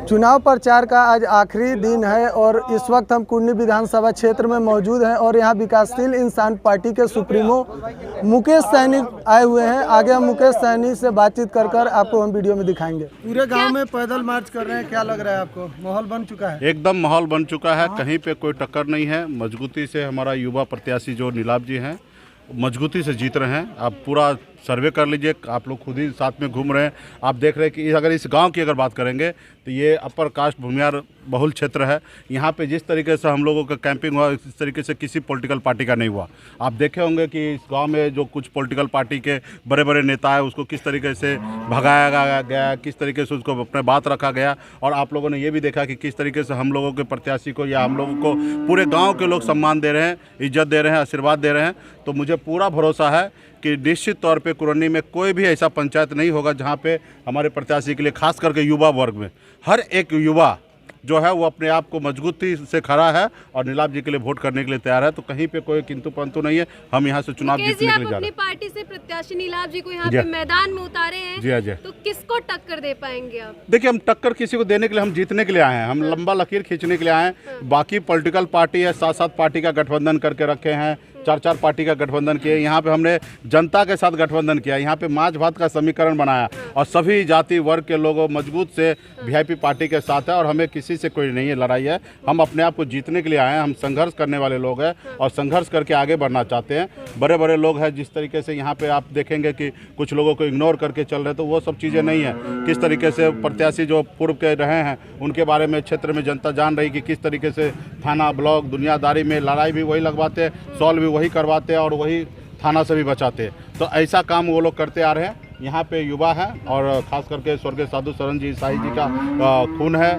चुनाव प्रचार का आज आखिरी दिन है और इस वक्त हम कुंडली विधानसभा क्षेत्र में मौजूद हैं और यहाँ विकासशील इंसान पार्टी के सुप्रीमो मुकेश सैनी आए हुए हैं। आगे हम मुकेश सैनी से बातचीत कर आपको हम वीडियो में दिखाएंगे। पूरे गांव में पैदल मार्च कर रहे हैं, क्या लग रहा है आपको? माहौल बन चुका है? एकदम माहौल बन चुका है, कहीं पे कोई टक्कर नहीं है। मजबूती से हमारा युवा प्रत्याशी जो नीलाभ जी हैं मजबूती से जीत रहे हैं। आप पूरा सर्वे कर लीजिए, आप लोग खुद ही साथ में घूम रहे हैं। आप देख रहे हैं कि अगर इस गांव की अगर बात करेंगे तो ये अपर कास्ट भूमियार बहुल क्षेत्र है। यहाँ पे जिस तरीके से हम लोगों का कैंपिंग हुआ इस तरीके से किसी पॉलिटिकल पार्टी का नहीं हुआ। आप देखे होंगे कि इस गांव में जो कुछ पॉलिटिकल पार्टी के बड़े बड़े नेता है उसको किस तरीके से भगाया गया, किस तरीके से उसको अपने बात रखा गया। और आप लोगों ने ये भी देखा कि किस तरीके से हम लोगों के प्रत्याशी को या हम लोगों को पूरे गाँव के लोग सम्मान दे रहे हैं, इज्जत दे रहे हैं, आशीर्वाद दे रहे हैं। तो मुझे पूरा भरोसा है कि निश्चित तौर पे कुरनी में कोई भी ऐसा पंचायत नहीं होगा जहां पे हमारे प्रत्याशी के लिए खास करके युवा वर्ग में हर एक युवा जो है वो अपने आप को मजबूती से खड़ा है और नीलाभ जी के लिए वोट करने के लिए तैयार है। तो कहीं पे कोई किंतु परंतु नहीं है। हम यहाँ से चुनाव जीतने के लिए जा रहे हैं। अपनी पार्टी से प्रत्याशी नीलाभ जी को यहाँ पे मैदान में उतारे हैं। जी जी। तो किसको टक्कर दे पाएंगे आप? देखिए, हम टक्कर किसी को देने के लिए, हम जीतने के लिए आए हैं। हम लंबा लकीर खींचने के लिए आए हैं। बाकी पॉलिटिकल पार्टी है, 7-7 पार्टी का गठबंधन करके रखे हैं, 4-4 पार्टी का गठबंधन किए। यहाँ पे हमने जनता के साथ गठबंधन किया, यहाँ पे माछ भात का समीकरण बनाया और सभी जाति वर्ग के लोगों मजबूत से वीआईपी पार्टी के साथ है। और हमें किसी से कोई नहीं है लड़ाई है। हम अपने आप को जीतने के लिए आए हैं। हम संघर्ष करने वाले लोग हैं और संघर्ष करके आगे बढ़ना चाहते हैं। बड़े बड़े लोग हैं, जिस तरीके से यहाँ पे आप देखेंगे कि कुछ लोगों को इग्नोर करके चल रहे, तो वो सब चीज़ें नहीं है। किस तरीके से प्रत्याशी जो पूर्व के रहे हैं उनके बारे में क्षेत्र में जनता जान रही कि किस तरीके से थाना ब्लॉक दुनियादारी में लड़ाई भी वही लगवाते हैं, सॉल्व भी वही करवाते हैं और वही थाना से भी बचाते हैं। तो ऐसा काम वो लोग करते आ रहे हैं। यहाँ पे युवा है और ख़ास करके स्वर्गीय साधु शरण जी साई जी का खून है,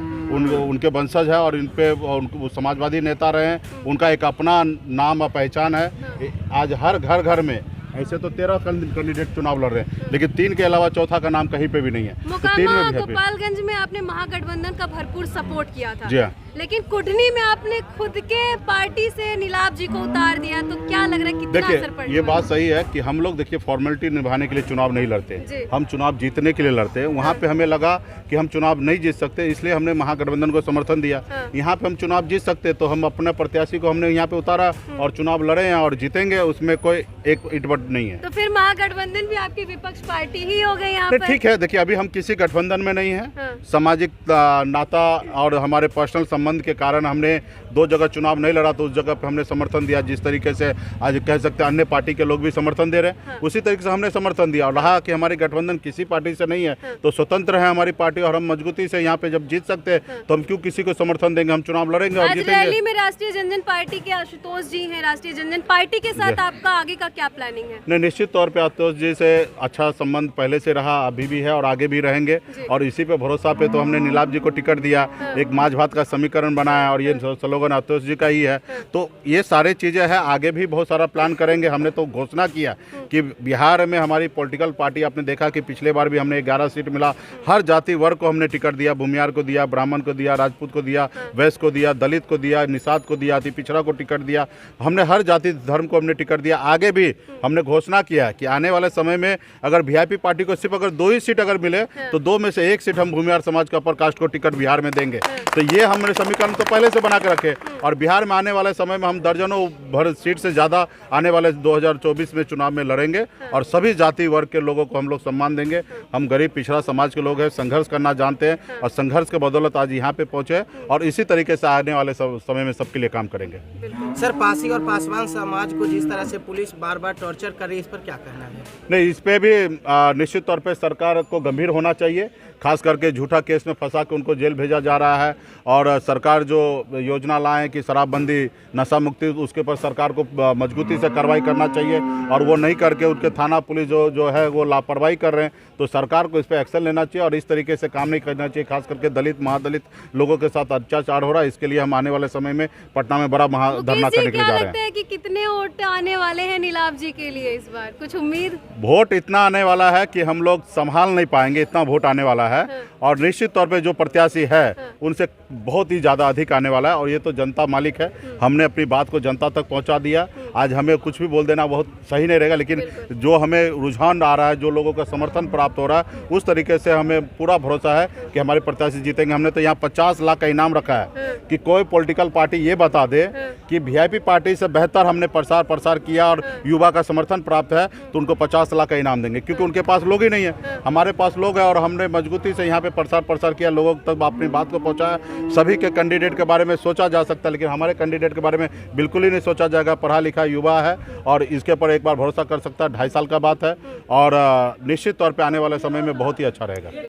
उनके वंशज है और इन पे उनको समाजवादी नेता रहे हैं। उनका एक अपना नाम और पहचान है। आज हर घर में ऐसे तो 13 कैंडिडेट चुनाव लड़ रहे हैं, लेकिन 3 के अलावा चौथा का नाम कहीं पे भी नहीं है। मोकामा गोपालगंज में आपने महागठबंधन का भरपूर सपोर्ट किया था। जी हाँ। लेकिन कुटनी में आपने खुद के पार्टी से नीलाभ जी को उतार दिया, तो क्या लग रहा है कितना असर पड़ेगा? ये बात सही है कि हम लोग देखिए फॉर्मेलिटी निभाने के लिए चुनाव नहीं लड़ते, हम चुनाव जीतने के लिए लड़ते हैं। वहाँ पे हमें लगा कि हम चुनाव नहीं जीत सकते, इसलिए हमने महागठबंधन को समर्थन दिया। यहाँ पे हम चुनाव जीत सकते तो हम अपने प्रत्याशी को हमने यहाँ पे उतारा और चुनाव लड़े हैं और जीतेंगे। उसमें कोई एक इटवट नहीं है। तो फिर महागठबंधन भी आपकी विपक्ष पार्टी ही हो गई यहाँ पर? ठीक है, देखिए अभी हम किसी गठबंधन में नहीं है। सामाजिक नाता और हमारे पर्सनल संबंध के कारण हमने 2 जगह चुनाव नहीं लड़ा, तो उस जगह पे हमने समर्थन दिया। जिस तरीके से आज कह सकते हैं अन्य पार्टी के लोग भी समर्थन दे रहे हैं, उसी तरीके से हमने समर्थन दिया। और रहा कि हमारी गठबंधन किसी पार्टी से नहीं है तो स्वतंत्र है हमारी पार्टी और हम मजबूती से यहाँ पे जब जीत सकते हैं तो हम क्यों किसी को समर्थन देंगे? हम चुनाव लड़ेंगे और जीतेंगे। रैली में राष्ट्रीय जनजन पार्टी के आशुतोष जी हैं, राष्ट्रीय जनजन पार्टी के साथ आपका आगे का क्या प्लानिंग है? नहीं, निश्चित तौर पे आशुतोष जी से अच्छा संबंध पहले से रहा, अभी भी है और आगे भी रहेंगे। और इसी पे भरोसा पे तो हमने नीलाभ जी को टिकट दिया, एक माछ भात का समीकरण बनाया और ये स्लोगन आशुतोष जी का ही है। तो ये सारी चीज़ें हैं, आगे भी बहुत सारा प्लान करेंगे। हमने तो घोषणा किया कि बिहार में हमारी पॉलिटिकल पार्टी, आपने देखा कि पिछले बार भी हमने 11 सीट मिला। हर जाति वर्ग को हमने टिकट दिया, भूमियार को दिया, ब्राह्मण को दिया, राजपूत को दिया, वैश्य को दिया, दलित को दिया, निषाद को दिया, अति पिछड़ा को टिकट दिया। हमने हर जाति धर्म को हमने टिकट दिया। आगे भी हमने घोषणा किया कि आने वाले समय में अगर वीआईपी पार्टी को सिर्फ अगर 2 ही सीट अगर मिले तो 2 में से 1 सीट हम भूमियार समाज का अपर कास्ट को टिकट बिहार में देंगे। तो ये हमने समीकरण तो पहले से बना के रखे और बिहार में आने वाले समय में हम दर्जनों भर सीट से ज़्यादा आने वाले 2024 में चुनाव में लड़ेंगे और सभी जाति वर्ग के लोगों को हम लोग सम्मान देंगे। हम गरीब पिछड़ा समाज के लोग हैं, संघर्ष करना जानते हैं और संघर्ष के बदौलत आज यहाँ पे पहुँचे और इसी तरीके से आने वाले समय में सबके लिए काम करेंगे। सर, पासी और पासवान समाज को जिस तरह से पुलिस बार बार टॉर्चर कर रही है, इस पर क्या कहना है? नहीं, इस पे भी निश्चित तौर पे सरकार को गंभीर होना चाहिए। खास करके झूठा केस में फंसा के उनको जेल भेजा जा रहा है और सरकार जो योजना लाए कि शराबबंदी, नशा मुक्ति, उसके पर सरकार को मजबूती से कार्रवाई करना चाहिए और वो नहीं करके उनके थाना पुलिस जो है वो लापरवाही कर रहे हैं। तो सरकार को इस पर एक्शन लेना चाहिए और इस तरीके से काम नहीं करना चाहिए। खास करके दलित महादलित लोगों के साथ अत्याचार हो रहा है। इसके लिए हम आने वाले समय में पटना में बड़ा महाधरना करने के लिए जा रहे हैं। कि कितने वोट आने वाले हैं नीलाभ जी के लिए इस बार, कुछ उम्मीद? वोट इतना आने वाला है कि हम लोग संभाल नहीं पाएंगे, इतना वोट आने वाला है। और निश्चित तौर पे जो प्रत्याशी है उनसे बहुत ही ज़्यादा अधिक आने वाला है और ये तो जनता मालिक है। हमने अपनी बात को जनता तक पहुंचा दिया आज हमें कुछ भी बोल देना बहुत सही नहीं रहेगा, लेकिन जो हमें रुझान आ रहा है, जो लोगों का समर्थन प्राप्त हो रहा है, उस तरीके से हमें पूरा भरोसा है कि हमारे प्रत्याशी जीतेंगे। हमने तो यहाँ 50 लाख का इनाम रखा है कि कोई पॉलिटिकल पार्टी ये बता दे कि वीआईपी पार्टी से बेहतर हमने प्रसार किया और युवा का समर्थन प्राप्त है, तो उनको 50 लाख का इनाम देंगे, क्योंकि उनके पास लोग ही नहीं है। हमारे पास लोग हैं और हमने मजबूती से यहाँ पे प्रसार किया, लोगों तक अपनी बात को पहुँचाया। सभी के कैंडिडेट के बारे में सोचा जा सकता है, लेकिन हमारे कैंडिडेट के बारे में बिल्कुल ही नहीं सोचा जाएगा। पढ़ा लिखा युवा है और इसके ऊपर एक बार भरोसा कर सकता है। 2.5 साल का बात है और निश्चित तौर पे आने वाले समय में बहुत ही अच्छा रहेगा।